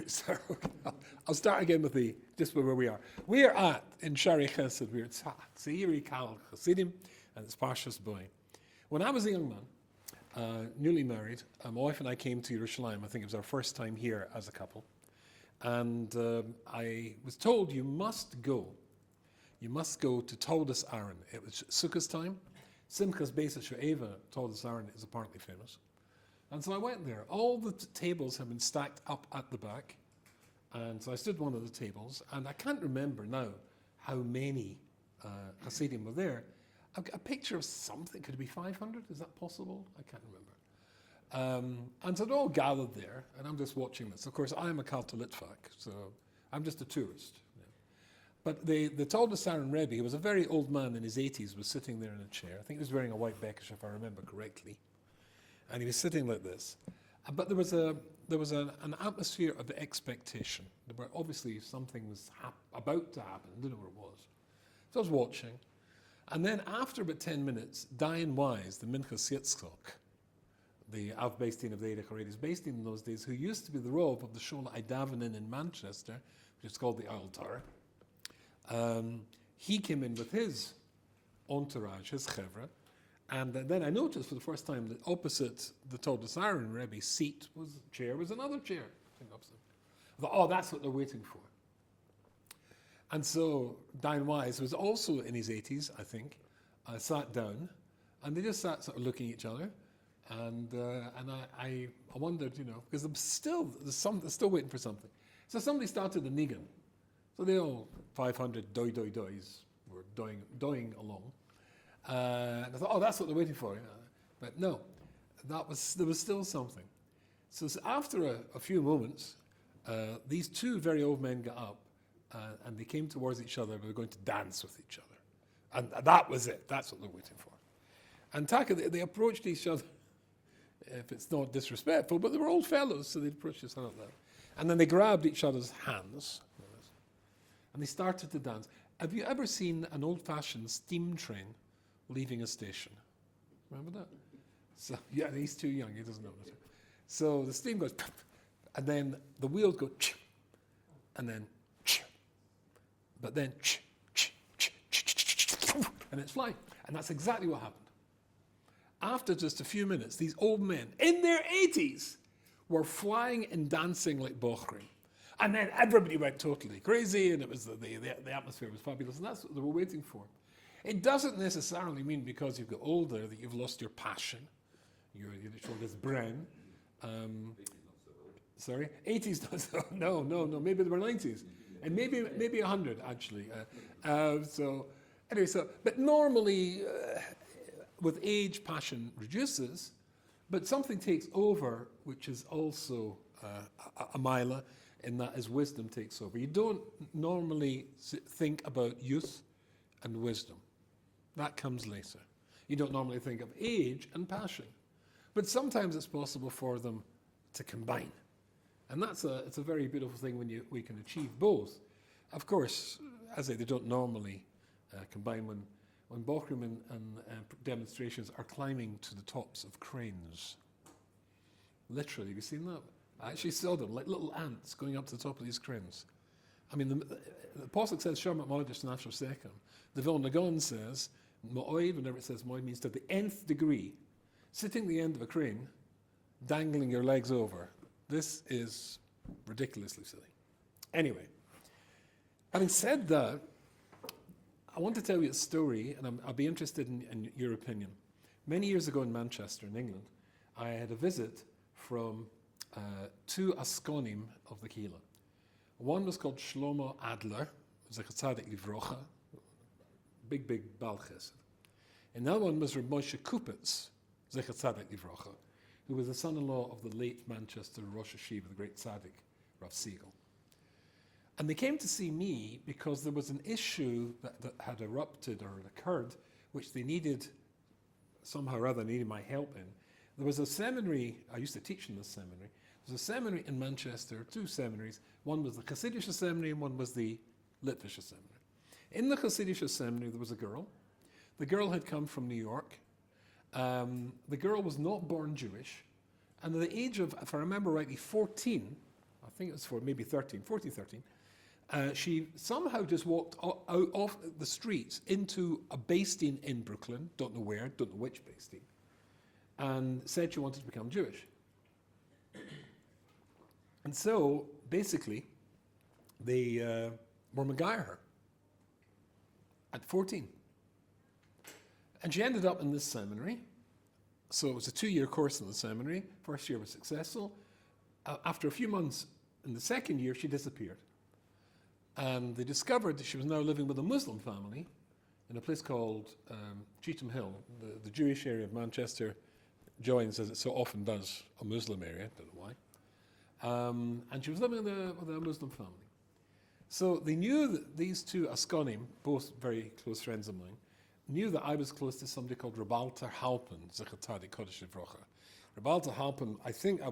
So I'll start again with just where we are. We are in Tziri Chesed, we're at Tziri Kehal Chassidim, and it's Parsha Bo. When I was a young man, newly married, my wife and I came to Jerusalem. I think it was our first time here as a couple. And I was told, you must go to Todas Aaron. It was Sukkah's time. Simchas Beis She'eva, Todas Aaron, is apparently famous. And so I went there. All the tables have been stacked up at the back. And so I stood at one of the tables, and I can't remember now how many Hasidim were there. A picture of something, could it be 500? Is that possible? I can't remember. And so they're all gathered there, and I'm just watching this. Of course, I'm a Kalta Litvak, so I'm just a tourist. You know. But the Todas Aaron Rebbe, he was a very old man in his 80s, was sitting there in a chair. I think he was wearing a white Bekish, if I remember correctly. And he was sitting like this. But there was an atmosphere of expectation. There were obviously something was about to happen. I didn't know what it was. So I was watching. And then after about 10 minutes, Diane Wise, the Minchas Yitzchok, the Av Beistin of the Eidach Haredis Beistin in those days, who used to be the Rov of the Shola Idavanin in Manchester, which is called the Altar, he came in with his entourage, his chevra, and then I noticed for the first time that opposite the Todas Aaron Rebbe's chair was another chair. I thought, oh, that's what they're waiting for. And so Diane Wise, who was also in his 80s, I think, sat down, and they just sat sort of looking at each other, and I wondered, because they're still waiting for something. So somebody started the nigan. So they all 500 doys were doing along. And I thought, oh, that's what they're waiting for. But no, there was still something. So after a few moments, these two very old men got up, and they came towards each other. They were going to dance with each other. And that was it. That's what they're waiting for. And they approached each other, if it's not disrespectful, but they were old fellows, so they approached each other like that. And then they grabbed each other's hands, and they started to dance. Have you ever seen an old-fashioned steam train leaving a station? Remember that? So yeah, he's too young, he doesn't know that. So the steam goes, and then the wheels go, and then, but then, and it's flying. And that's exactly what happened. After just a few minutes, these old men in their 80s were flying and dancing like bochrim. And then everybody went totally crazy, and it was the atmosphere was fabulous, and that's what they were waiting for. It doesn't necessarily mean because you've got older that you've lost your passion, your this brain. 80s not so. No. Maybe they were 90s, and maybe 100 actually. But normally, with age, passion reduces, but something takes over, which is also a mila, in that as wisdom takes over. You don't normally think about youth and wisdom. That comes later. You don't normally think of age and passion. But sometimes it's possible for them to combine. And it's a very beautiful thing when we can achieve both. Of course, as I say, they don't normally combine when bochrim and demonstrations are climbing to the tops of cranes. Literally, have you seen that? I actually saw them, like little ants going up to the top of these cranes. I mean, the Apostle says, Shermat Moedish Nashar Sechem. The Vilna Gaon says, Mo'oiv, whenever it says Mo'oiv, means to the nth degree. Sitting at the end of a crane, dangling your legs over. This is ridiculously silly. Anyway, having said that, I want to tell you a story, and I'll be interested in your opinion. Many years ago in Manchester, in England, I had a visit from two Askonim of the Kehillah. One was called Shlomo Adler, Zecher Tzadik Livrocha, big Baal Chesed. And the other one was Reb Moshe Kupitz, Zecher Tzadik Livrocha, who was the son-in-law of the late Manchester Rosh Hashiva, the great Tzadik, Rav Siegel. And they came to see me because there was an issue that had erupted or occurred, which they somehow or other needed my help in. There was a seminary, I used to teach in this seminary. There was a seminary in Manchester, two seminaries. One was the Hasidische seminary and one was the Litvische seminary. In the Hasidische seminary, there was a girl. The girl had come from New York. The girl was not born Jewish. And at the age of, if I remember rightly, 14, I think it was for maybe 13, she somehow just walked out off the streets into a Beis in Brooklyn, don't know where, don't know which Beis, and said she wanted to become Jewish. And so, basically, they were Megayer her at 14. And she ended up in this seminary. So it was a 2-year course in the seminary. First year was successful. After a few months in the second year, she disappeared. And they discovered that she was now living with a Muslim family in a place called Cheetham Hill. The Jewish area of Manchester joins, as it so often does, a Muslim area. Don't know why. And she was living with a Muslim family. So they knew that these two Askonim, both very close friends of mine, knew that I was close to somebody called Rabalta Halpin, Zecher Tzadik Kodesh Livrocha. Rabalta Halpin, I think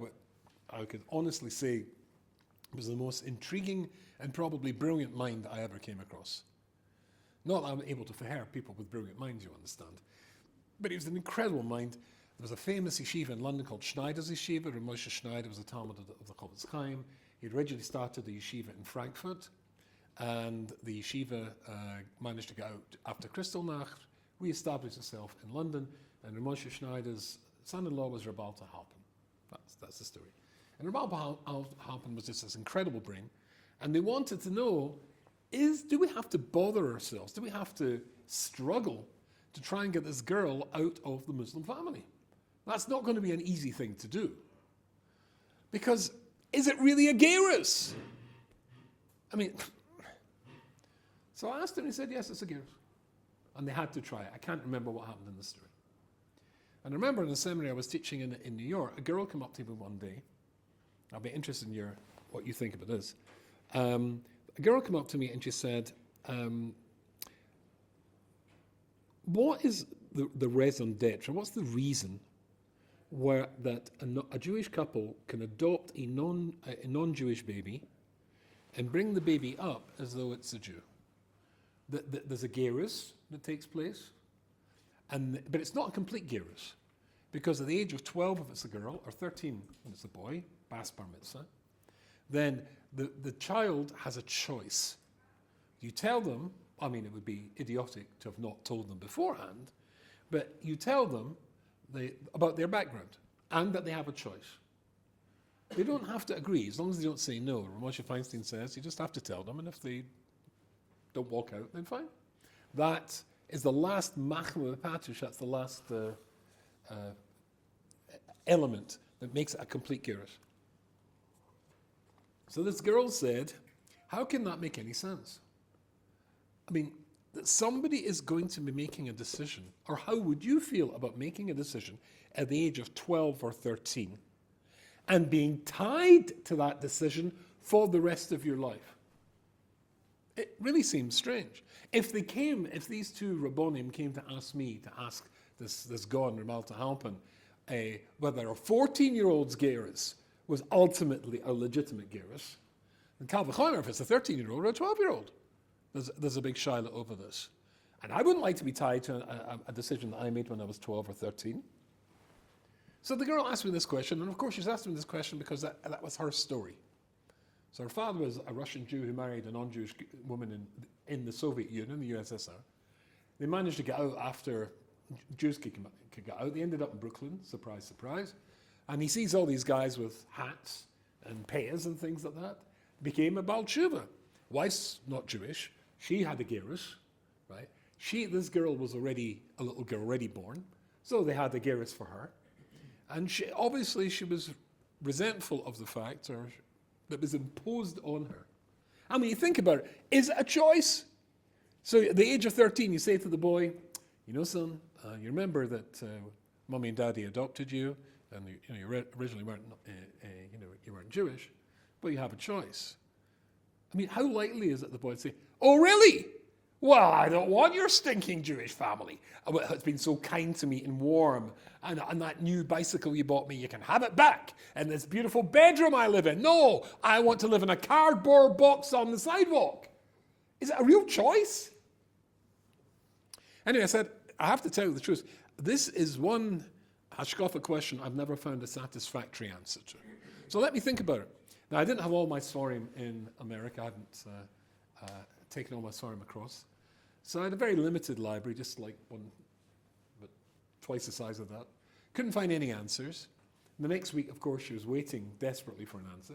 I could honestly say, was the most intriguing and probably brilliant mind I ever came across. Not that I'm able to forbear people with brilliant minds, you understand. But he was an incredible mind. There was a famous yeshiva in London called Schneider's Yeshiva. Rav Moshe Schneider was a Talmud of the Chofetz Chaim. He'd originally started the yeshiva in Frankfurt, and the yeshiva managed to get out after Kristallnacht, re-established itself in London, and Rav Moshe Schneider's son-in-law was Rabalta Halpin. That's the story. And Rabalta Halpin was just this incredible brain, and they wanted to know, do we have to bother ourselves? Do we have to struggle to try and get this girl out of the Muslim family? That's not going to be an easy thing to do. Because is it really a gerus? I mean, so I asked him, and he said, yes, it's a gerus. And they had to try it. I can't remember what happened in the story. And I remember in the seminary I was teaching in New York, a girl came up to me one day. I'll be interested in what you think about this. A girl came up to me and she said, what is the raison d'etre? What's the reason that a Jewish couple can adopt a non-Jewish baby and bring the baby up as though it's a Jew? There's a gerus that takes place, but it's not a complete gerus, because at the age of 12 if it's a girl, or 13 when it's a boy, bas bar mitzvah, then the child has a choice. You tell them, I mean, it would be idiotic to have not told them beforehand, but you tell them about their background and that they have a choice. They don't have to agree, as long as they don't say no. Moshe Feinstein says you just have to tell them, and if they don't walk out, then fine. That is the last machma patush, that's the last element that makes it a complete gerus. So this girl said, how can that make any sense? I mean, that somebody is going to be making a decision, or how would you feel about making a decision at the age of 12 or 13 and being tied to that decision for the rest of your life? It really seems strange. If these two Rabbonim came to ask me, to ask this Gaon, Rabalta Halpin, whether a 14-year-old's gerus was ultimately a legitimate gerus, and Kal v'chomer if it's a 13-year-old or a 12-year-old. There's a big shiloh over this. And I wouldn't like to be tied to a decision that I made when I was 12 or 13. So the girl asked me this question, and of course she's asked me this question because that was her story. So her father was a Russian Jew who married a non-Jewish woman in the Soviet Union, the USSR. They managed to get out after Jews could get out. They ended up in Brooklyn, surprise, surprise. And he sees all these guys with hats and payas and things like that. Became a Baal Tshuva. Wife's not Jewish. She had a gerus, right? This girl was already a little girl, already born. So they had a gerus for her. And she was resentful of the fact that was imposed on her. I mean, you think about it. Is it a choice? So at the age of 13, you say to the boy, you know, son, you remember that mommy and daddy adopted you, and you originally weren't, you weren't Jewish, but you have a choice. I mean, how likely is it the boy would say, oh, really? Well, I don't want your stinking Jewish family. It's been so kind to me and warm. And that new bicycle you bought me, you can have it back. And this beautiful bedroom I live in. No, I want to live in a cardboard box on the sidewalk. Is it a real choice? Anyway, I said, I have to tell you the truth. This is one hashkafa question I've never found a satisfactory answer to. So let me think about it. Now, I didn't have all my Sorim in America. I hadn't taken all my Sorim across. So I had a very limited library, just like one, but twice the size of that. Couldn't find any answers. The next week, of course, she was waiting desperately for an answer.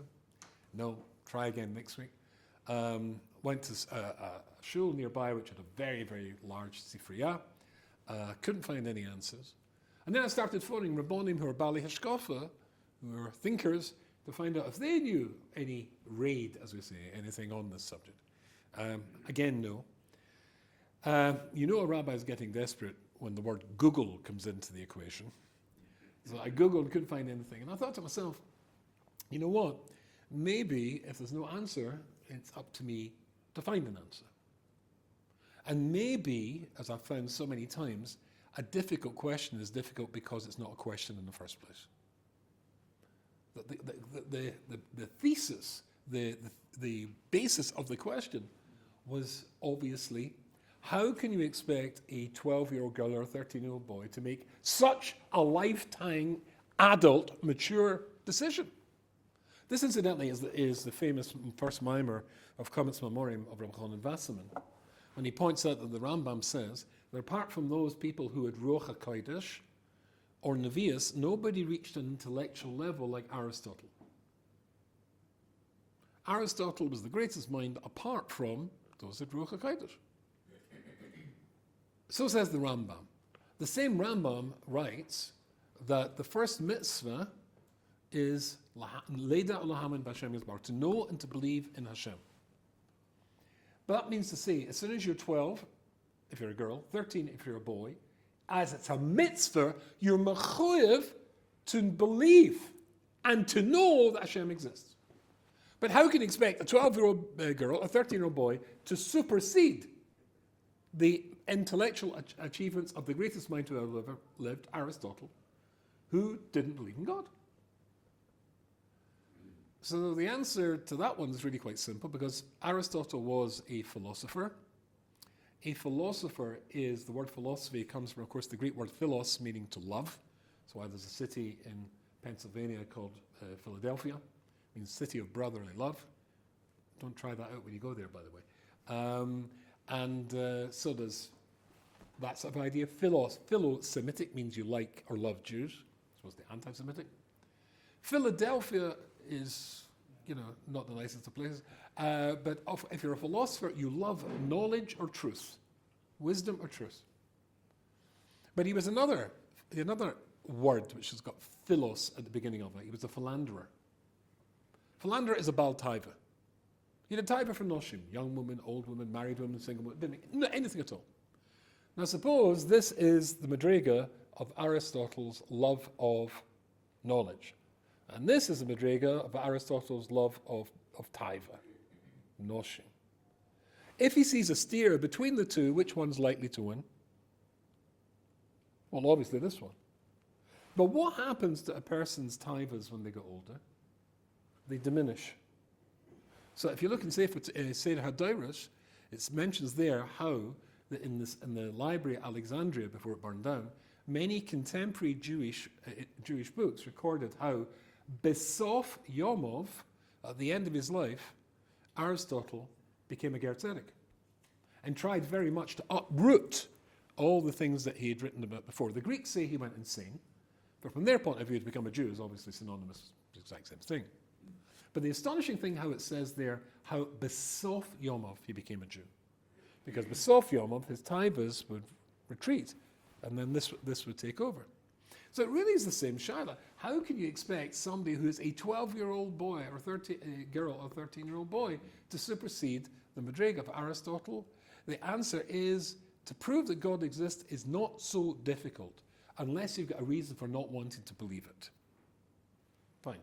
No, try again next week. Went to a shul nearby, which had a very, very large sifriya. Couldn't find any answers. And then I started phoning Rabbonim who are Bali Hashkafa, who are thinkers, to find out if they knew any raid, as we say, anything on this subject. Again, no. You know a rabbi is getting desperate when the word Google comes into the equation. So I Googled, couldn't find anything. And I thought to myself, you know what? Maybe if there's no answer, it's up to me to find an answer. And maybe, as I've found so many times, a difficult question is difficult because it's not a question in the first place. The thesis, the basis of the question was obviously, how can you expect a 12-year-old girl or a 13-year-old boy to make such a lifetime adult, mature decision? This, incidentally, is the famous first mimer of Comments Memoriam of Rabbi Chanan Wasserman, when he points out that the Rambam says that apart from those people who had Ruach HaKodesh or Nevi'us, nobody reached an intellectual level like Aristotle. Aristotle was the greatest mind apart from those at Ruach HaKodesh. So says the Rambam. The same Rambam writes that the first mitzvah is Leda Olahamin B'Hashem Yisbarach, to know and to believe in Hashem. But that means to say, as soon as you're 12, if you're a girl, 13 if you're a boy, as it's a mitzvah, you're mechuyev to believe and to know that Hashem exists. But how can you expect a 12-year-old girl, a 13-year-old boy, to supersede the intellectual achievements of the greatest mind who ever lived, Aristotle, who didn't believe in God? So the answer to that one is really quite simple, because Aristotle was a philosopher. A philosopher is, the word philosophy comes from, of course, the Greek word philos, meaning to love. That's why there's a city in Pennsylvania called Philadelphia. It means city of brotherly love. Don't try that out when you go there, by the way. So does that sort of idea. Philo-Semitic means you like or love Jews. It's supposed to be anti-Semitic. Philadelphia is, not the nicest of places. But if you're a philosopher, you love knowledge or truth, wisdom or truth. But he was another word which has got philos at the beginning of it. He was a philanderer. Philanderer is a Baal Taiva. He had a Taiva for Noshim, young woman, old woman, married woman, single woman, didn't anything at all. Now suppose this is the Madriga of Aristotle's love of knowledge. And this is the Madriga of Aristotle's love of Taiva, Noshim. If he sees a steer between the two, which one's likely to win? Well, obviously this one. But what happens to a person's Taivas when they get older? They diminish. So if you look in Seder HaDoros, it mentions there how that in the library at Alexandria before it burned down, many contemporary Jewish books recorded how Besof Yomov, at the end of his life, Aristotle became a Ger Tzedek and tried very much to uproot all the things that he had written about before. The Greeks say he went insane, but from their point of view, to become a Jew is obviously synonymous with the exact same thing. But the astonishing thing how it says there, how Besof Yomov he became a Jew. Because Besof Yomov, his taivas would retreat, and then this would take over. So it really is the same shaila. How can you expect somebody who is a 12-year-old boy or a girl or 13-year-old boy to supersede the Madriga of Aristotle? The answer is, to prove that God exists is not so difficult unless you've got a reason for not wanting to believe it. Fine.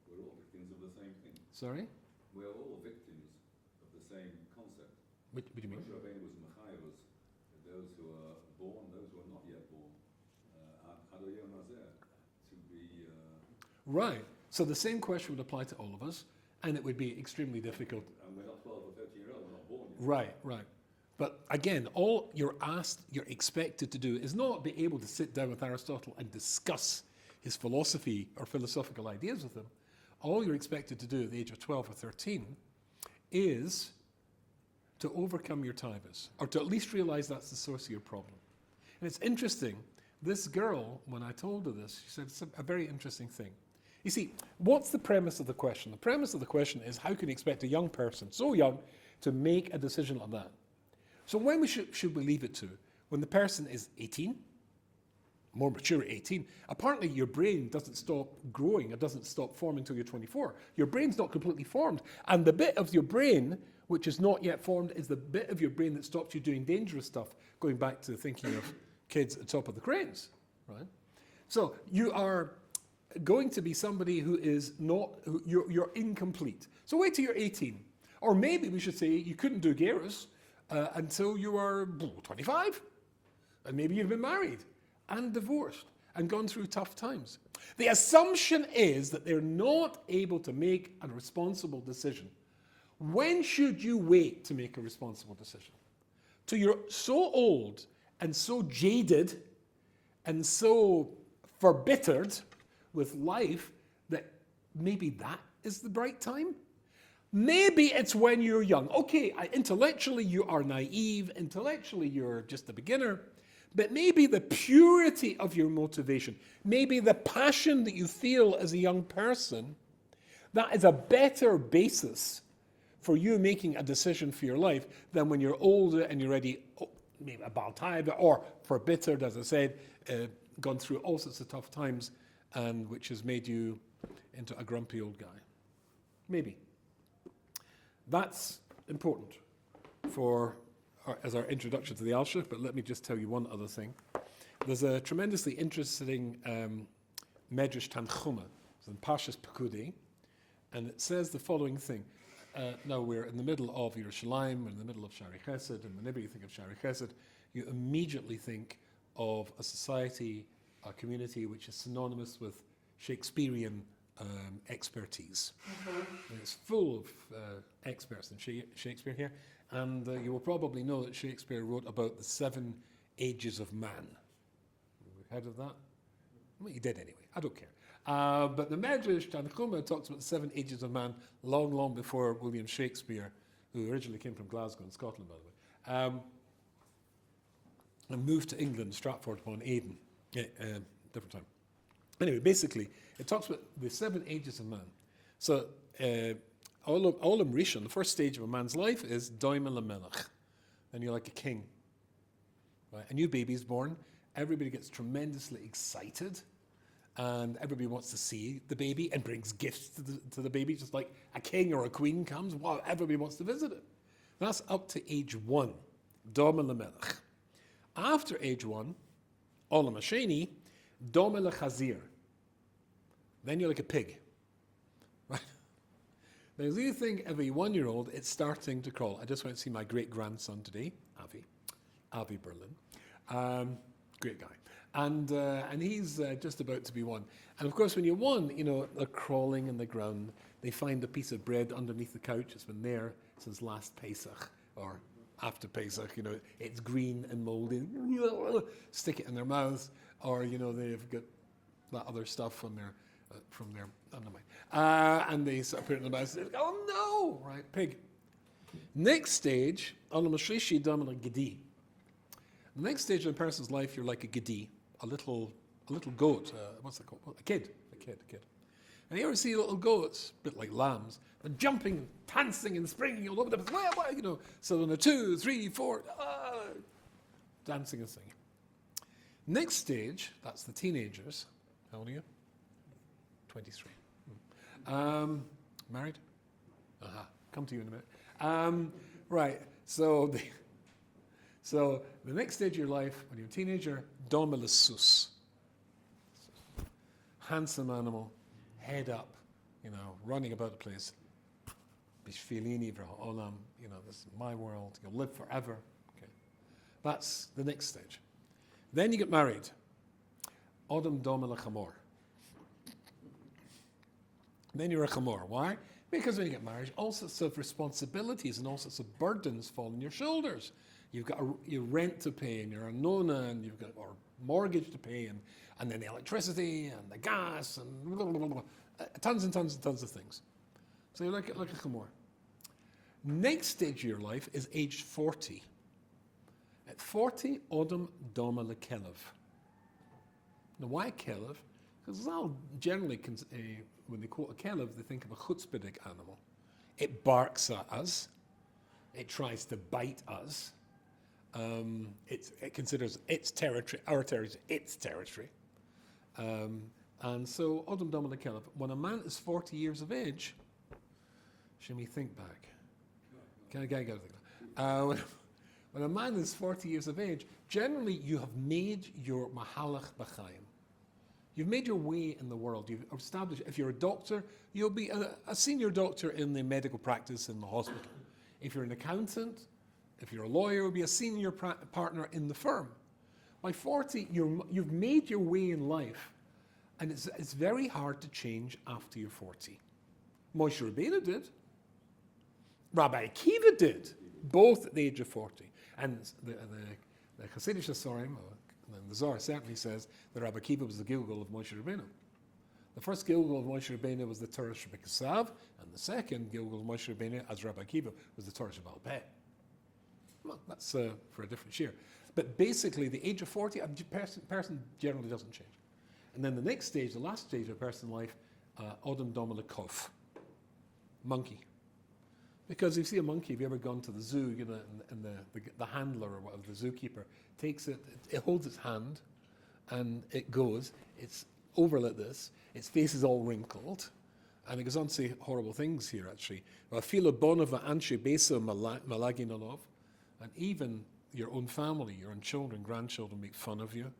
We're all victims of the same thing. Sorry? We're all victims of the same concept. What do you mean? Moshe Rabbeinu was Mechayos, those who are born, those who are not yet born. Adoyom Hazeh, to be... Right. So the same question would apply to all of us, and it would be extremely difficult. And we're not 12 or 13 years old, we're not born yet. Right, right. But again, all you're expected to do is not be able to sit down with Aristotle and discuss his philosophy or philosophical ideas with him. all you're expected to do at the age of 12 or 13 is to overcome your taivas, or to at least realize that's the source of your problem. And it's interesting, this girl, when I told her this, she said it's a very interesting thing. You see, what's the premise of the question? The premise of the question is, how can you expect a young person, so young, to make a decision like that? So when should we leave it to? When the person is 18, more mature at 18, apparently your brain doesn't stop growing, it doesn't stop forming until you're 24. Your brain's not completely formed. And the bit of your brain which is not yet formed is the bit of your brain that stops you doing dangerous stuff, going back to thinking of kids at the top of the cranes, right? So you are going to be somebody who is not, you're incomplete. So wait till you're 18. Or maybe we should say you couldn't do Geras until you were 25. And maybe you've been married and divorced and gone through tough times. The assumption is that they're not able to make a responsible decision. When should you wait to make a responsible decision? Till you're so old and so jaded and so verbittered with life that maybe that is the right time? Maybe it's when you're young. Okay, intellectually you are naive, intellectually you're just a beginner, but maybe the purity of your motivation, maybe the passion that you feel as a young person, that is a better basis for you making a decision for your life than when you're older and you're ready, maybe a Baal Taiva, or verbittered, as I said, gone through all sorts of tough times, and which has made you into a grumpy old guy. Maybe. That's important as our introduction to the Alshich, but let me just tell you one other thing. There's a tremendously interesting Medrash Tanchuma, it's in Parshas Pekudei, and it says the following thing. Now we're in the middle of Yerushalayim, we're in the middle of Shari Chesed, and whenever you think of Shari Chesed, you immediately think of a society, a community which is synonymous with Shakespearean expertise. And it's full of experts in Shakespeare here, and you will probably know that Shakespeare wrote about the 7 ages of man. Have you heard of that? Well, he did anyway, I don't care. But the Medrash Tanchuma talks about the 7 ages of man long, long before William Shakespeare, who originally came from Glasgow in Scotland, by the way, and moved to England, Stratford-upon-Avon, different time. Anyway, basically, it talks about the 7 ages of man. So, Olam Rishon, the first stage of a man's life, is Doima Lamelech. And you're like a king. Right? A new baby's born. Everybody gets tremendously excited. And everybody wants to see the baby and brings gifts to the baby, just like a king or a queen comes. Wow, everybody wants to visit it. That's up to age 1. Doima Lamelech. After age 1, Olam Hasheni, Doima Lechazir. Then you're like a pig. Right? Now, as you think of a 1-year-old, it's starting to crawl. I just went to see my great-grandson today, Avi Berlin. Great guy. And he's just about to be 1. And of course, when you're 1, they're crawling in the ground. They find a piece of bread underneath the couch. It's been there since last Pesach, or after Pesach. It's green and moldy. Stick it in their mouths, or they've got that other stuff on their from their undermine. And they sort of put it in the mouth. Oh no! Right, pig. Next stage, Olam Hashlishi Doima Gedi. The next stage of a person's life, you're like a gedi, a little goat. What's it called? A kid. And you ever see little goats, a bit like lambs, but jumping, and dancing, and springing all over the place. So on a 2, 3, 4, dancing and singing. Next stage, that's the teenagers. How old are you? 23. Married? Come to you in a minute. Right. So the next stage of your life, when you're a teenager, Doima Lesus. Handsome animal, head up, running about the place. Bishvilini v'ha'olam, this is my world, you'll live forever. Okay. That's the next stage. Then you get married. Odom Doima Lechamor. Then you're a chamor. Why? Because when you get married, all sorts of responsibilities and all sorts of burdens fall on your shoulders. You've got your rent to pay, and your arnona, and you've got mortgage to pay, and then the electricity and the gas, and blah, blah, blah, blah. Tons and tons and tons of things. So you look at Chamor. Next stage of your life is age 40. At 40, Odom Doma LeKelev. Now, why Kelev? Because all generally, when they quote a Kelev, they think of a chutzpahdik animal. It barks at us. It tries to bite us. It considers its territory, our territory, its territory. And so, Odom Doma LeKelev. When a man is 40 years of age, should we think back? When a man is 40 years of age, generally you have made your mahalach b'chaim. You've made your way in the world. You've established, if you're a doctor, you'll be a senior doctor in the medical practice in the hospital. If you're an accountant, if you're a lawyer, you'll be a senior partner in the firm. By 40, you've made your way in life, and it's very hard to change after you're 40. Moshe Rabbeinu did. Rabbi Akiva did, both at the age of 40. And the Hasidic Sorim, the Zohar certainly says that Rabbi Akiva was the Gilgal of Moshe Rabbeinu. The first Gilgal of Moshe Rabbeinu was the Torah Shebekasav, and the second Gilgal of Moshe Rabbeinu as Rabbi Akiva was the Torah Shebal Peh. Well, that's for a different year. But basically, the age of 40, a person generally doesn't change. And then the next stage, the last stage of a person's life, Odom Doma LeKof, monkey. Because if you see a monkey, have you ever gone to the zoo, you know, and the handler or whatever, the zookeeper, takes it holds its hand, and it goes, it's over like this, its face is all wrinkled, and it goes on to say horrible things here, actually. And even your own family, your own children, grandchildren make fun of you.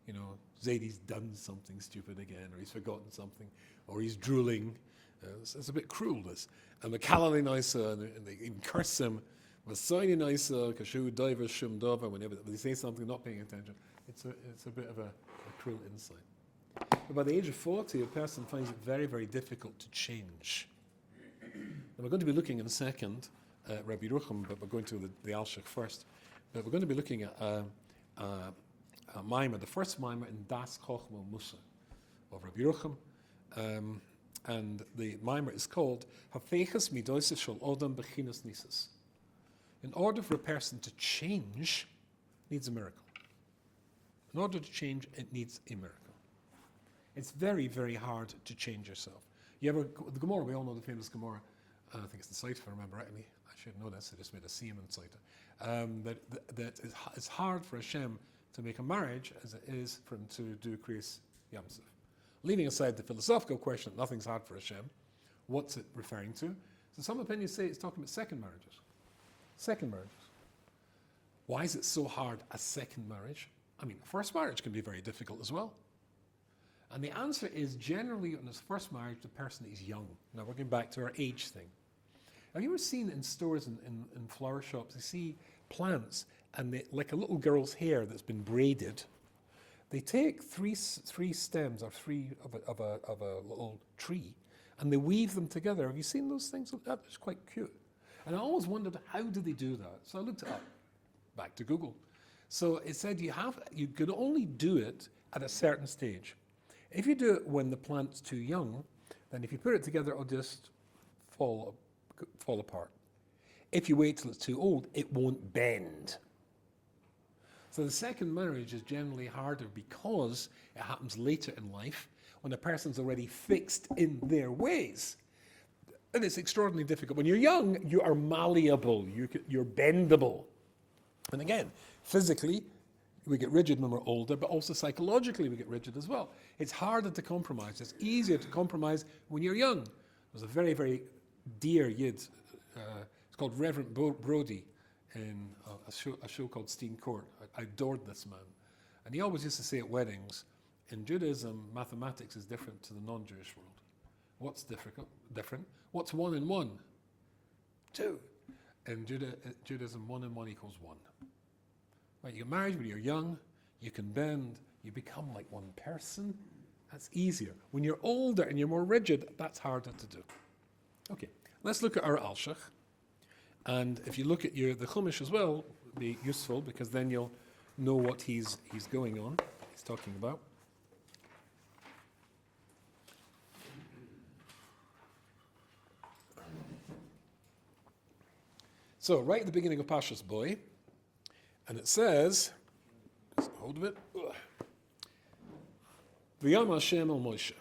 You know, Zadie's done something stupid again, or he's forgotten something, or he's drooling. It's a bit cruel, this. And the Kalali Naisa, and they even curse him. Whenever they say something, not paying attention. It's a bit of a cruel insight. But by the age of 40, a person finds it very, very difficult to change. And we're going to be looking in a second at Rabbi Rucham, but we're going to the Alshich first. But we're going to be looking at a mimer, the first mimer in Das Chochma Musa of Rabbi Rucham. And the mimer is called Hafechas Midoisa Shel Odam Bechinas Nisus. In order for a person to change, it needs a miracle. In order to change, it needs a miracle. It's very, very hard to change yourself. The Gemara, we all know the famous Gemara. I think it's the site, if I remember rightly. I should know this. I just made a Siemen site. That it's hard for Hashem to make a marriage as it is for him to do Kriyas Yamsuf. Leaving aside the philosophical question, nothing's hard for Hashem. What's it referring to? So some opinions say it's talking about second marriages. Second marriages. Why is it so hard, a second marriage? I mean, a first marriage can be very difficult as well. And the answer is generally in his first marriage, the person is young. Now we're going back to our age thing. Have you ever seen in stores and in flower shops, you see plants and they, like a little girl's hair that's been braided, they take three stems or three of a little tree and they weave them together. Have you seen those things? That's quite cute. And I always wondered, how do they do that? So I looked it up, back to Google. So it said you could only do it at a certain stage. If you do it when the plant's too young, then if you put it together, it'll just fall apart. If you wait till it's too old, it won't bend. So the second marriage is generally harder because it happens later in life when a person's already fixed in their ways. And it's extraordinarily difficult. When you're young, you are malleable, you're bendable. And again, physically, we get rigid when we're older, but also psychologically we get rigid as well. It's harder to compromise. It's easier to compromise when you're young. There's a very, very dear Yid, it's called Reverend Brody, in a show called Steen Court. I adored this man. And he always used to say at weddings, in Judaism, mathematics is different to the non-Jewish world. What's different? What's 1 and 1? 2. In Judaism, 1 and 1 equals 1. Right, you get married when you're young, you can bend, you become like one person. That's easier. When you're older and you're more rigid, that's harder to do. Okay, let's look at our Alshich. And if you look at the Chumash as well, it'll be useful because then you'll know what he's talking about. So, right at the beginning of Parsha Bo, and it says, let's get hold of it. V'yam Hashem el Moshe,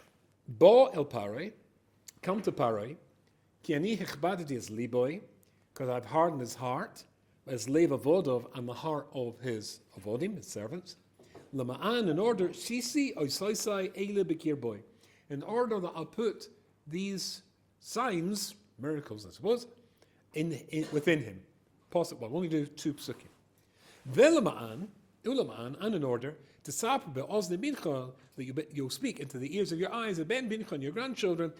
Bo el Paro, come to Paro, ki ani hechbadeti es liboi, because I've hardened his heart, as lev avodov, and the heart of his avodim, his servants. Lama'an, in order, shisi oisoisai eile bekir boy, in order that I'll put these signs, miracles, I suppose, within him. Possible. I'll only do 2 psukim. Velama'an, ulama'an, and in order to sap be'ozne bincha, that you'll speak into the ears of your eyes, and ben bincha, and your grandchildren,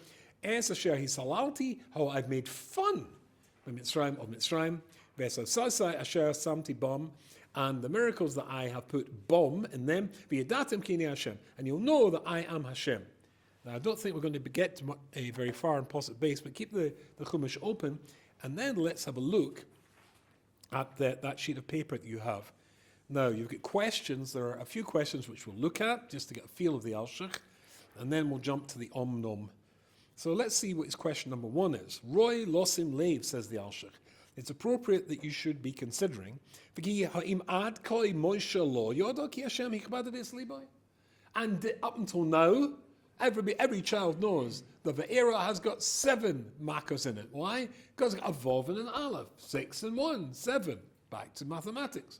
es asher hisalalti, how I've made fun of Mitzrayim, v'esasasai asher samti bom, and the miracles that I have put bom in them, v'yadatim kini Hashem, and you'll know that I am Hashem. Now, I don't think we're going to get to very far in Posset base, but keep the Chumash open, and then let's have a look at that sheet of paper that you have. Now, you've got questions. There are a few questions which we'll look at, just to get a feel of the Alshich, and then we'll jump to the Omnom. So let's see what his question number 1 is. Roy losim leiv, says the Alshich. It's appropriate that you should be considering, and up until now, every child knows that the era has got 7 makos in it. Why? Because it's got a vav and an aleph, 6 and 1, 7. Back to mathematics.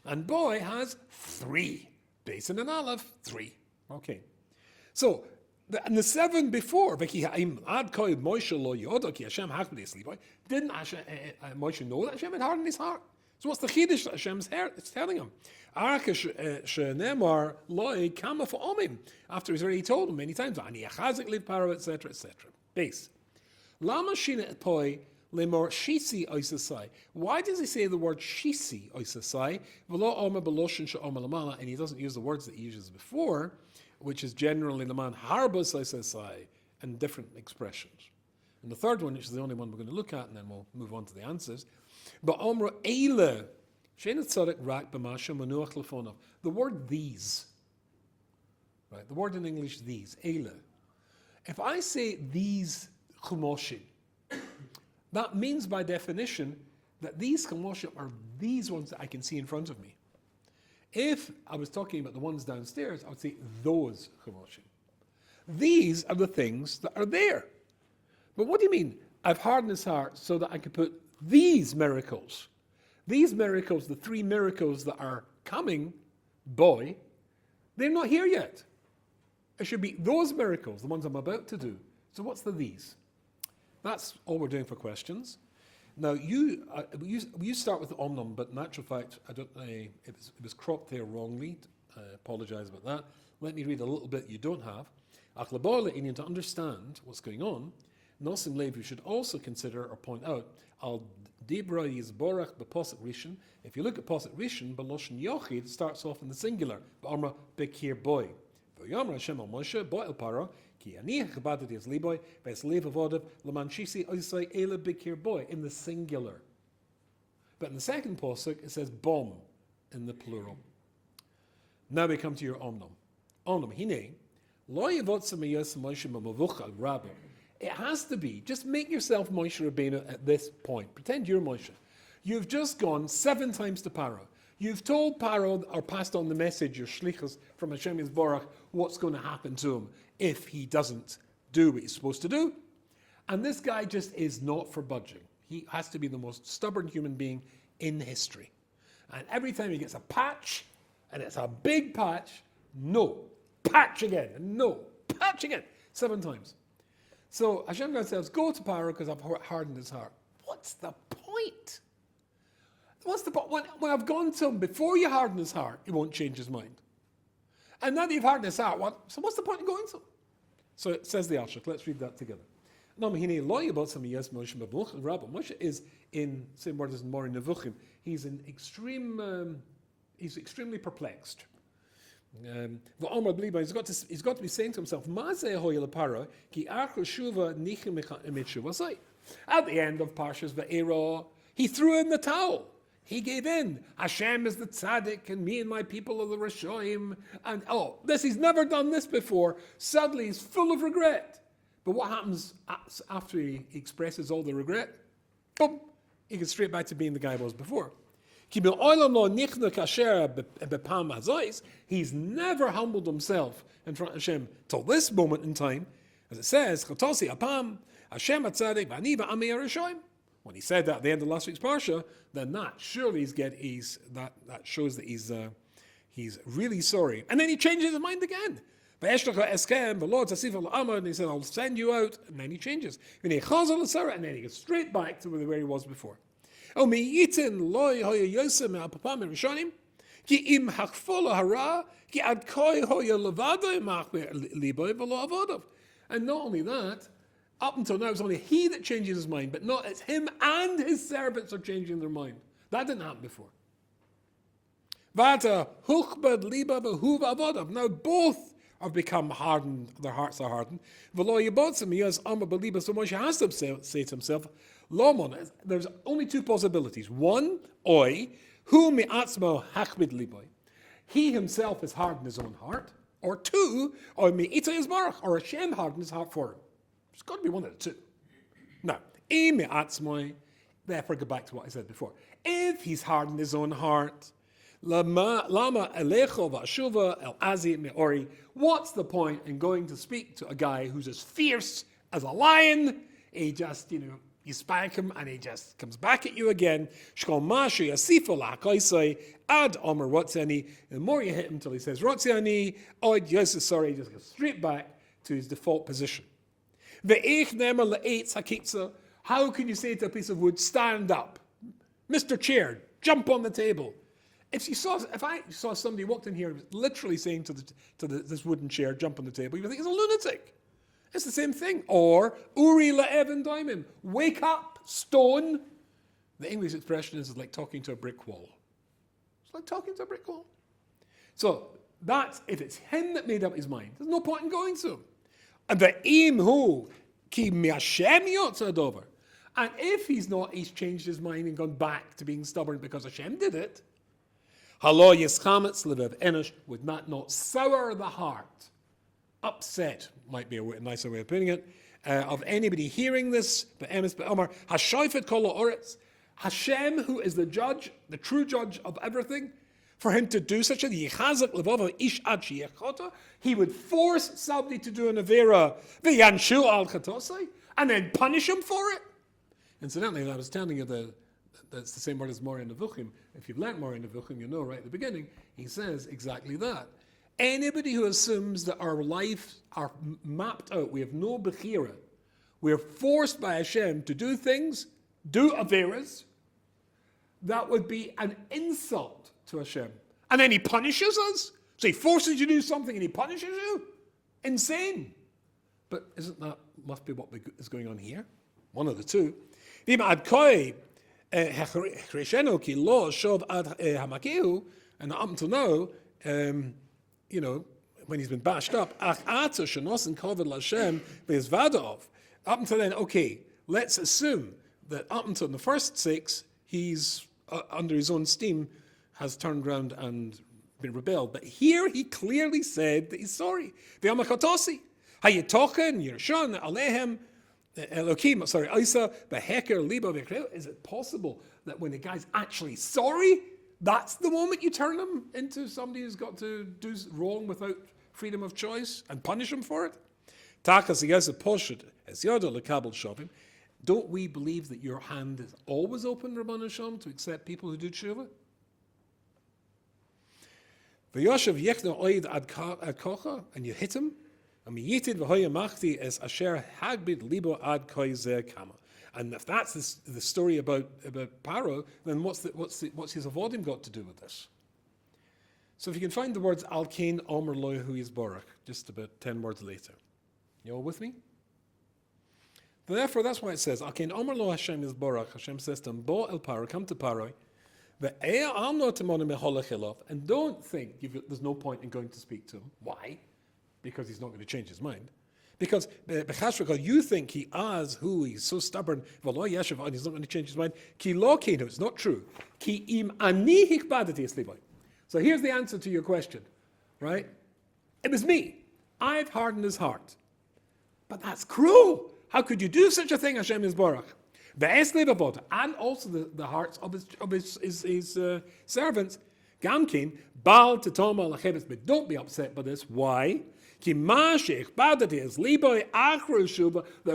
And boy has 3. Base and an aleph, 3. Okay. So, and the 7 before, didn't Moshe know that Hashem had hardened his heart? So what's the chiddush that Hashem's telling him? After he's already told him many times, etc., etc. Base. Why does he say the word shisi oisasai? And he doesn't use the words that he uses before, which is generally laman harbas oisasai, and different expressions. And the third one, which is the only one we're going to look at, and then we'll move on to the answers. But omra eile, the word these, right? The word in English these, eile. If I say these chumoshim, that means by definition that these chumoshim are these ones that I can see in front of me. If I was talking about the ones downstairs, I would say those chumoshim. These are the things that are there. But what do you mean? I've hardened his heart so that I could put these miracles. These miracles, the 3 miracles that are coming, boy, they're not here yet. It should be those miracles, the ones I'm about to do. So what's the these? That's all we're doing for questions. Now, you start with the omnum, but in actual fact, it was cropped there wrongly. I apologize about that. Let me read a little bit you don't have. To understand what's going on, Nosim Lev, you should also consider or point out, Al Dibra Yizborach B'Posek Rishon. If you look at Posek Rishon, B'Loshen Yochid starts off in the singular. B'Amra Bekir Boy. V'Yamra Hashem al Moshe, Bo el Paro, Ki Ani Chabadati es Liboy, V'es Lev Avodav, L'man Shisi Oisai Ele Bekir Boy, in the singular. But in the second Posek, it says Bom, in the plural. Now we come to your Omnom. Omnom, Hine, Lo Yavotza Meyos Moshe Mamavucha Rabbi. It has to be. Just make yourself Moshe Rabbeinu at this point. Pretend you're Moshe. You've just gone 7 times to Pharaoh. You've told Pharaoh, or passed on the message, your shlichus from Hashem Yisborach, what's going to happen to him if he doesn't do what he's supposed to do. And this guy just is not for budging. He has to be the most stubborn human being in history. And every time he gets a patch, and it's a big patch, no. Patch again, no. Patch again. 7 times. So Hashem God says, go to Pharaoh because I've hardened his heart. What's the point? What's the point? When I've gone to him before you harden his heart, he won't change his mind. And now that you've hardened his heart, so what's the point in going to him? So it says the Alshich. Let's read that together. Moshe is in, same word as in Mori Nevuchim, he's extremely perplexed. He's got to be saying to himself, at the end of Parshas Va'era, he threw in the towel. He gave in. Hashem is the tzaddik, and me and my people are the Rishoim. And he's never done this before. Suddenly he's full of regret. But what happens after he expresses all the regret? Boom! he gets straight back to being the guy he was before. He's never humbled himself in front of Hashem till this moment in time. As it says, when he said that at the end of last week's parsha, then that surely that shows that he's really sorry. And then he changes his mind again. And he said, I'll send you out. And then he changes. And then he goes straight back to where he was before. And not only that, up until now, it's only he that changes his mind, but not it's him and his servants are changing their mind. That didn't happen before. Now both have become hardened, their hearts are hardened. So Moshe has to say to himself, there's only two possibilities. One, he himself has hardened his own heart. Or two, or Hashem hardened his heart for him. It's got to be one of the two. Now, therefore go back to what I said before. If he's hardened his own heart, what's the point in going to speak to a guy who's as fierce as a lion? He just, you spank him and he just comes back at you again. The more you hit him till he says, Rotziani, sorry, he just goes straight back to his default position. How can you say to a piece of wood, stand up? Mr. Chair, jump on the table. If I saw somebody walked in here literally saying to this wooden chair, jump on the table, you would think he's a lunatic. It's the same thing. Or, Uri la'evan daimim, wake up, stone. The English expression is like talking to a brick wall. It's like talking to a brick wall. So, if it's him that made up his mind, there's no point in going to him. And the imhu ki mi'ashem yotzadover. And if he's changed his mind and gone back to being stubborn because Hashem did it, halo yischametz levav enosh, would not sour the heart. Upset might be a nicer way of putting it, of anybody hearing this, but emes be'omar, hashayfet kol ha'oretz, Hashem, who is the judge, the true judge of everything, for him to do such a yichazak levav ish ad sheyechota, he would force somebody to do an avera, v'yanshu al chatosai, and then punish him for it. Incidentally, I was telling you that's the same word as Moreh Nevuchim. If you've learnt Moreh Nevuchim, you know right at the beginning, he says exactly that. Anybody who assumes that our lives are mapped out, we have no bechira, we are forced by Hashem to do things, do averas, that would be an insult to Hashem. And then he punishes us? So he forces you to do something and he punishes you? Insane. But must be what is going on here? One of the two. And up until now, when he's been bashed up, up until then, okay, let's assume that up until the first 6, he's under his own steam, has turned around and been rebelled. But here he clearly said that he's sorry. Is it possible that when a guy's actually sorry, that's the moment you turn him into somebody who's got to do wrong without freedom of choice and punish him for it? Don't we believe that your hand is always open, Rabban Hashem, to accept people who do tshuva? And you hit him. And if that's the story about Pharaoh, then what's his avodim got to do with this? So if you can find the words Al Kain Omer Lo Hu Yisborach, just about 10 words later. You all with me? Therefore, that's why it says Al Kain Omer Lo Hashem Yisborach. Hashem says to him, Bo El Pharaoh, come to Pharaoh, and don't think there's no point in going to speak to him. Why? Because he's not going to change his mind. Because you think he's so stubborn, and he's not going to change his mind. It's not true. So here's the answer to your question, right? It was me. I've hardened his heart. But that's cruel. How could you do such a thing, Hashem Yisborach? And also the hearts of his servants. Gamkin, Baal Tatoma Lachebes, but don't be upset by this. Why? The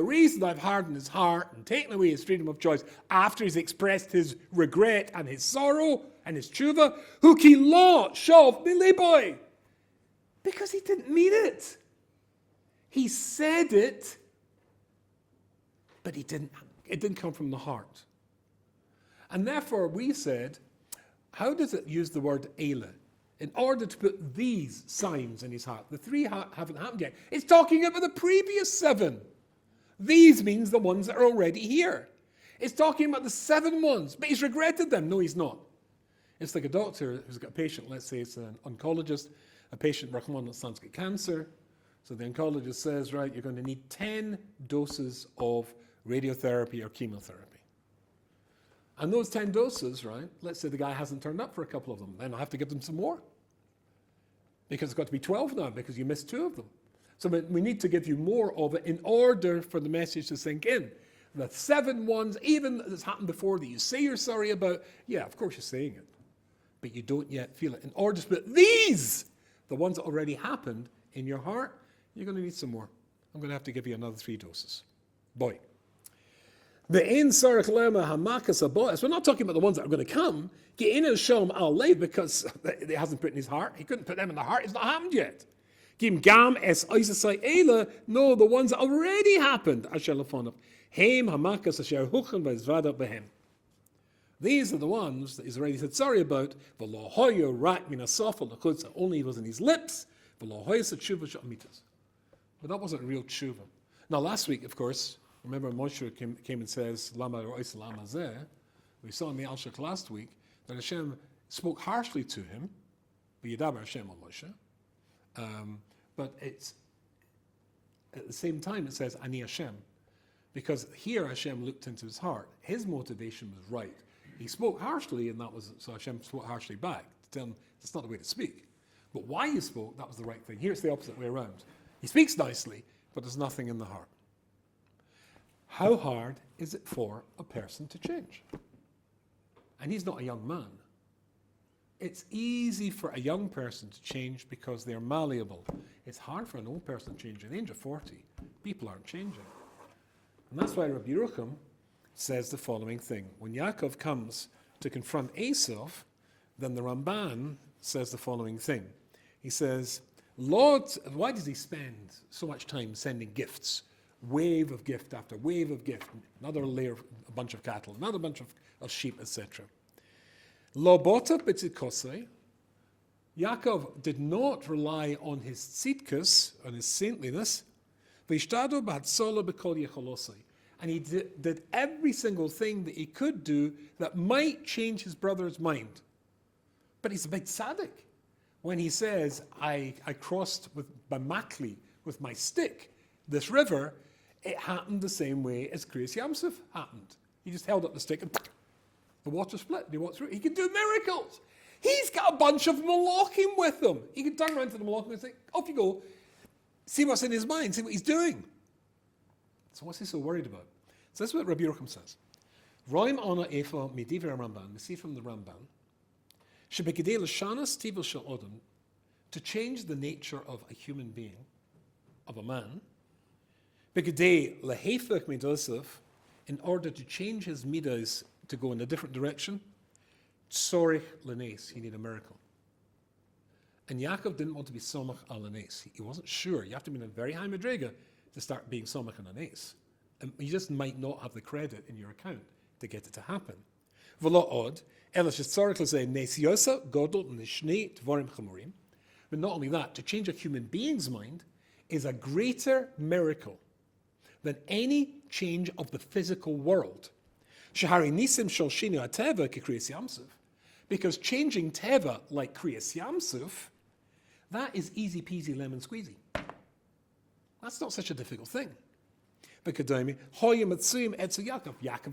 reason I've hardened his heart and taken away his freedom of choice after he's expressed his regret and his sorrow and his tshuva, who ki lo shov miliboy, because he didn't mean it. He said it, but it didn't come from the heart. And therefore we said, how does it use the word Eila? In order to put these signs in his heart. The three haven't happened yet. It's talking about the previous 7. These means the ones that are already here. It's talking about the 7 ones, but he's regretted them. No, he's not. It's like a doctor who's got a patient, let's say it's an oncologist, a patient, Rahman al-San's got cancer. So the oncologist says, right, you're going to need 10 doses of radiotherapy or chemotherapy. And those 10 doses, right, let's say the guy hasn't turned up for a couple of them, then I'll have to give them some more. Because it's got to be 12 now, because you missed 2 of them. So we need to give you more of it in order for the message to sink in. The 7 ones, even that's happened before, that you say you're sorry about, yeah, of course you're saying it. But you don't yet feel it. In order to put these, the ones that already happened, in your heart, you're going to need some more. I'm going to have to give you another 3 doses. Boy. We're not talking about the ones that are going to come. Because he hasn't put in his heart. He couldn't put them in the heart. It's not happened yet. No, the ones that already happened. These are the ones that he's already said sorry about. Only it was in his lips. But that wasn't real tshuva. Now last week, of course, remember Moshe came and says, Lama Ro'is Lama Zeh. We saw in the Alshich last week that Hashem spoke harshly to him, V'yidaber Hashem on Moshe. But it's, at the same time it says, Ani Hashem. Because here Hashem looked into his heart. His motivation was right. He spoke harshly, and so Hashem spoke harshly back to tell him that's not the way to speak. But why he spoke, that was the right thing. Here it's the opposite way around. He speaks nicely, but there's nothing in the heart. How hard is it for a person to change? And he's not a young man. It's easy for a young person to change because they're malleable. It's hard for an old person to change. At the age of 40, people aren't changing. And that's why Rabbi Yerucham says the following thing. When Yaakov comes to confront Esau, then the Ramban says the following thing. He says, Lord, why does he spend so much time sending gifts? Wave of gift after wave of gift, another layer, a bunch of cattle, another bunch of sheep, etc. Lo bota b'tzidkosei, Yaakov did not rely on his tzidkus, on his saintliness, v'ishtado b'hatzola b'kol yecholosei, and he did every single thing that he could do that might change his brother's mind. But he's a big tzaddik. When he says, I crossed by Makli with my stick this river, it happened the same way as Kriyas Yamsuf happened. He just held up the stick and the water split and he walked through. He can do miracles. He's got a bunch of malachim with him. He can turn around to the malachim and say, off you go. See what's in his mind. See what he's doing. So what's he so worried about? So this is what Rabbi Yerucham says. Roim ana efa midiver Ramban. We see from the Ramban. Shebekidei l'shanas tivul shel odom, to change the nature of a human being, of a man, Begedei lehefech midosov, in order to change his midas to go in a different direction, tzorich lenes, he needed a miracle. And Yaakov didn't want to be somach al lenes. He wasn't sure. You have to be in a very high madrega to start being somach al lenes. And you just might not have the credit in your account to get it to happen. V'lo od, elash tzorich lezeh nes yosa godol nishnei dvorim chamurim. But not only that, to change a human being's mind is a greater miracle than any change of the physical world. Shahari nisim shel shinu hateva kekriyas yamsuf, because changing teva like kriyas yamsuf, that is easy peasy lemon squeezy. That's not such a difficult thing. Yaakov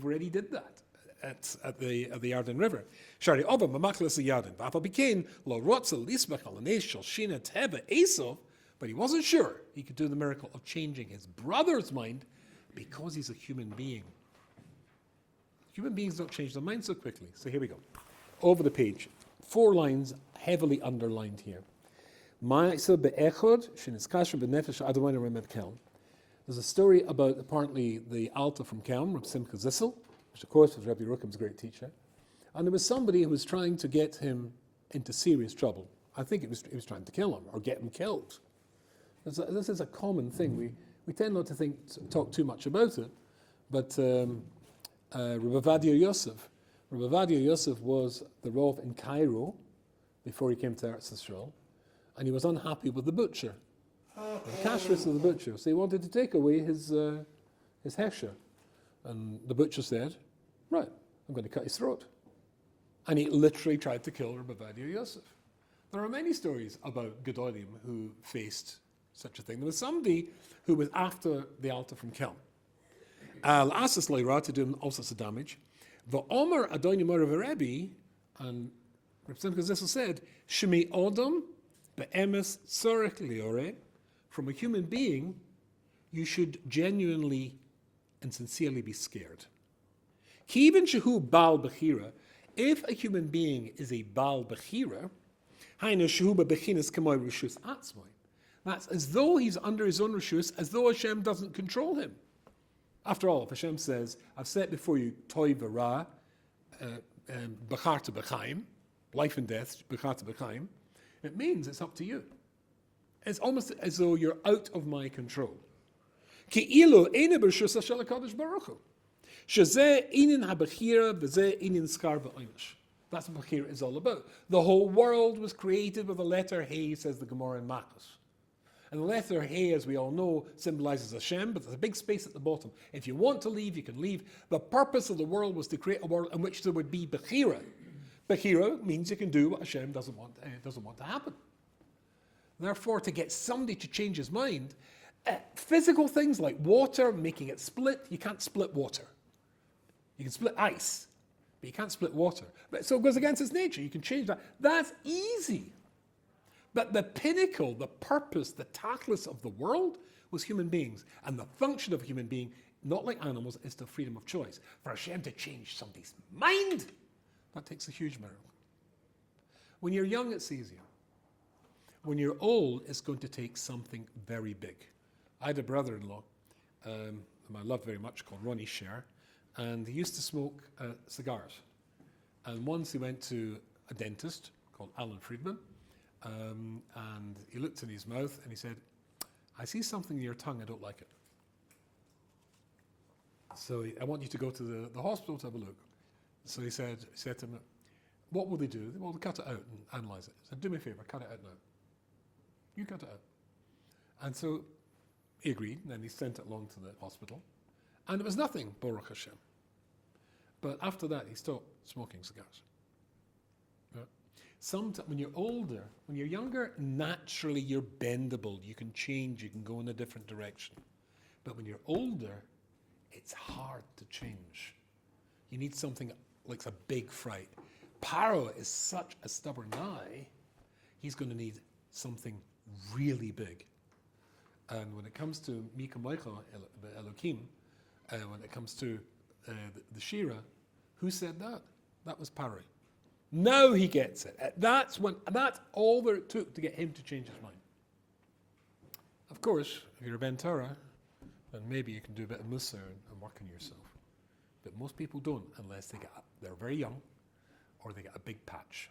already did that at the Yarden River. Shari Ova Mamaklas Yarden. Vapa became Lo Rotza Lisbach Alanesh Shel Shina Teva Esau, but he wasn't sure he could do the miracle of changing his brother's mind because he's a human being. Human beings don't change their minds so quickly. So here we go. Over the page. 4 lines heavily underlined here. There's a story about apparently the Alta from Kelm, Reb Simcha Zissel, which of course was Rabbi Rucham's great teacher. And there was somebody who was trying to get him into serious trouble. I think he was trying to kill him or get him killed. This is a common thing. We tend not to talk too much about it, but Rabbi Vadia Yosef was the Rav in Cairo before he came to Eretz Yisrael, and he was unhappy with the butcher, the kashrus of the butcher. So he wanted to take away his hesher, and the butcher said, "Right, I'm going to cut his throat." And he literally tried to kill Rabbi Vadia Yosef. There are many stories about Gedolim who faced such a thing. There was somebody who was after the altar from Kelm. Al-Asas Leira to do him all sorts of damage. The Omer Adoni Morav Rebbe, and Reb Simcha Zissel said, Shemi Odom be'emes tzorech liore, from a human being, you should genuinely and sincerely be scared. Ki even shehu Baal Bechira, if a human being is a Baal Bechira, hainu shehu bebechinas k'moi rishus atzmoi. That's as though he's under his own rishus, as though Hashem doesn't control him. After all, if Hashem says, I've set before you toy v'ra, b'charta b'chaim, life and death, b'charta b'chaim, it means it's up to you. It's almost as though you're out of my control. Ki'ilu eina b'rishus hashel HaKadosh Baruch Hu. Shezeh inin ha'bechira v'zeh inin skar v'oinish. That's what Bechira is all about. The whole world was created with the letter Hey, says the Gemara in Makos. And the letter Hey, as we all know, symbolizes Hashem, but there's a big space at the bottom. If you want to leave, you can leave. The purpose of the world was to create a world in which there would be Bechira. Bechira means you can do what Hashem doesn't want to happen. Therefore, to get somebody to change his mind, physical things like water, making it split, you can't split water. You can split ice, but you can't split water. So it goes against its nature. You can change that. That's easy. But the pinnacle, the purpose, the tachlis of the world was human beings. And the function of a human being, not like animals, is the freedom of choice. For Hashem to change somebody's mind, that takes a huge miracle. When you're young, it's easier. When you're old, it's going to take something very big. I had a brother-in-law whom I loved very much, called Ronnie Sher, and he used to smoke cigars. And once he went to a dentist called Alan Friedman, and he looked in his mouth and he said, I see something in your tongue, I don't like it. So I want you to go to the hospital to have a look. So he said to him, what will they do? Well, they'll cut it out and analyze it. He said, do me a favor, cut it out now. You cut it out. And so he agreed, and then he sent it along to the hospital. And it was nothing, Baruch Hashem. But after that, he stopped smoking cigars. Sometimes when you're older, when you're younger, naturally you're bendable. You can change, you can go in a different direction. But when you're older, it's hard to change. You need something like a big fright. Pharaoh is such a stubborn guy, he's going to need something really big. And when it comes to Mika Moicha Elokim, when it comes to the Shira, who said that? That was Pharaoh. Now he gets it. That's all that it took to get him to change his mind. Of course, if you're a Ben Torah, then maybe you can do a bit of Musa and work on yourself. But most people don't unless they're very young or they get a big patch.